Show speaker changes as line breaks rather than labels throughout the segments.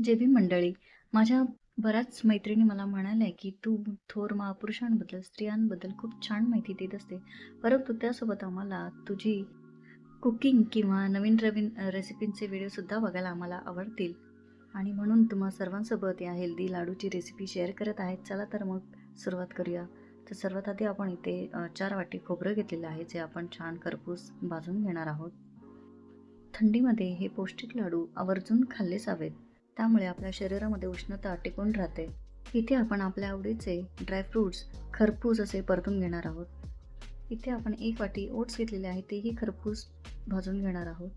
जे बी मंडळी, माझ्या बऱ्याच मैत्रिणी मला म्हणाल्या, की "तू थोर महापुरुषांबद्दल, स्त्रियांबद्दल खूप छान माहिती देत असते. परंतु त्यासोबत आम्हाला तुझी कुकिंग किंवा नवीन-नवीन रेसिपींचे व्हिडिओसुद्धा बघायला आम्हाला आवडतील आणि म्हणून तुम्हा सर्वांसोबत या हेल्दी लाडूची रेसिपी शेअर करत आहेत. चला तर मग सुरुवात करूया. तर सर्वात आधी आपण इथे 4 वाटी खोबरं घेतलेलं आहे, जे आपण छान खरपूस भाजून घेणार आहोत. थंडीमध्ये हे पौष्टिक लाडू आवर्जून खाल्लेच हवेत. त्यामुळे आपल्या शरीरामध्ये उष्णता टिकून राहते. इथे आपण आपल्या आवडीचे ड्रायफ्रूट्स खरपूस असे परतून घेणार आहोत. इथे आपण 1 वाटी ओट्स घेतलेले आहेत, तेही खरपूस भाजून घेणार आहोत.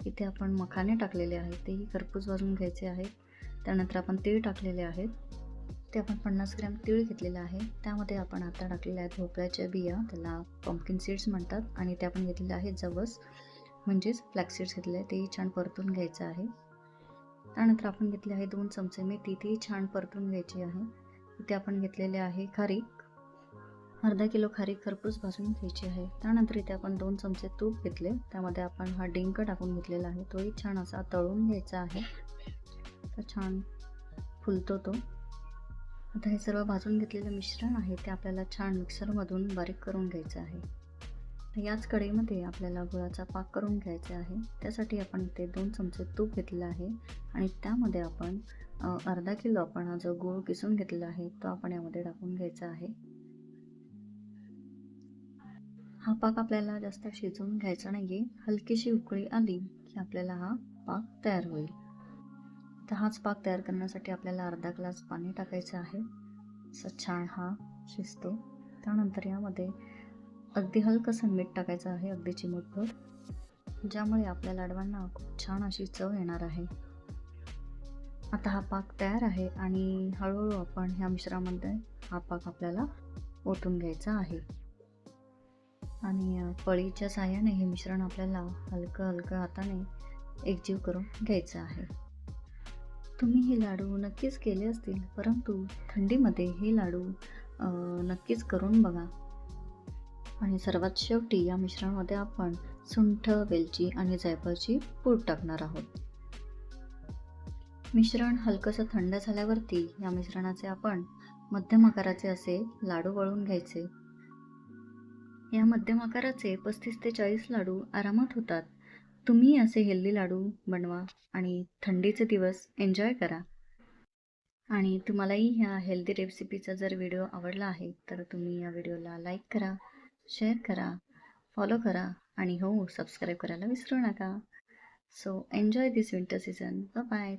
इथे आपण मखाने टाकलेले आहेत, तेही खरपूस भाजून घ्यायचे आहेत. त्यानंतर आपण तीळ टाकलेले आहेत. ते आपण 50 ग्रॅम तीळ घेतलेले आहे. त्यामध्ये आपण आता टाकलेल्या आहेत भोपळ्याच्या बिया, त्याला पंपकिन सीड्स म्हणतात आणि ते आपण घेतलेले आहेत जवस म्हणजेच फ्लॅक्स सीड्स घेतले आहे, तेही छान परतून घ्यायचं आहे. त्यानंतर आपण घेतले आहे 2 चमचे मेथी, तीही छान परतून घ्यायची आहे. इथे आपण घेतलेले आहे खारीक, अर्धा किलो खारीक खरपूस भाजून घ्यायची आहे. त्यानंतर इथे आपण 2 चमचे तूप घेतले, त्यामध्ये आपण हा डिंक टाकून घेतलेला आहे, तोही छान असा तळून घ्यायचा आहे. तर छान फुलतो तो. आता हे सर्व भाजून घेतलेलं मिश्रण आहे ते आपल्याला छान मिक्सरमधून बारीक करून घ्यायचं आहे. तर याच कढईमध्ये आपल्याला गुळाचा पाक करून घ्यायचा आहे. त्यासाठी आपण इथे 2 चमचे तूप घेतलेलं आहे आणि त्यामध्ये आपण अर्धा किलो आपण हा जो गूळ किसून घेतलेला आहे तो आपण यामध्ये टाकून घ्यायचा आहे. हा पाक आपल्याला जास्त शिजवून घ्यायचा नाहीये. हलकीशी उकळी आली की आपल्याला हा पाक तयार होईल. तर हाच पाक तयार करण्यासाठी आपल्याला अर्धा ग्लास पाणी टाकायचं आहे. असं छान हा शिजतो. त्यानंतर यामध्ये अगदी हलकंसं मीठ टाकायचं आहे, अगदी चिमूटभर, ज्यामुळे आपल्या लाडवांना खूप छान अशी चव येणार आहे. आता हा पाक तयार आहे आणि हळूहळू आपण ह्या मिश्रणामध्ये हा पाक आपल्याला ओतून घ्यायचा आहे आणि पळीच्या साहाय्याने हे मिश्रण आपल्याला हलकं हलकं हाताने एकजीव करून घ्यायचं आहे. तुम्ही हे लाडू नक्कीच केले असतील, परंतु थंडीमध्ये हे लाडू नक्कीच करून बघा. आणि सर्वात शेवटी या मिश्रणामध्ये आपण सुंठ, वेलची आणि जायफळची पूड टाकणार आहोत. मिश्रण हलकंसं थंड झाल्यावरती या मिश्रणाचे आपण मध्यम आकाराचे असे लाडू वळून घ्यायचे. या मध्यम आकाराचे 35 ते 40 लाडू आरामात होतात. तुम्ही असे हेल्दी लाडू बनवा आणि थंडीचे दिवस एन्जॉय करा. आणि तुम्हालाही ह्या हेल्दी रेसिपीचा जर व्हिडिओ आवडला आहे तर तुम्ही या व्हिडिओला लाईक करा, शेअर करा, फॉलो करा आणि हो, सबस्क्राईब करायला विसरू नका. So enjoy this winter season. Bye bye.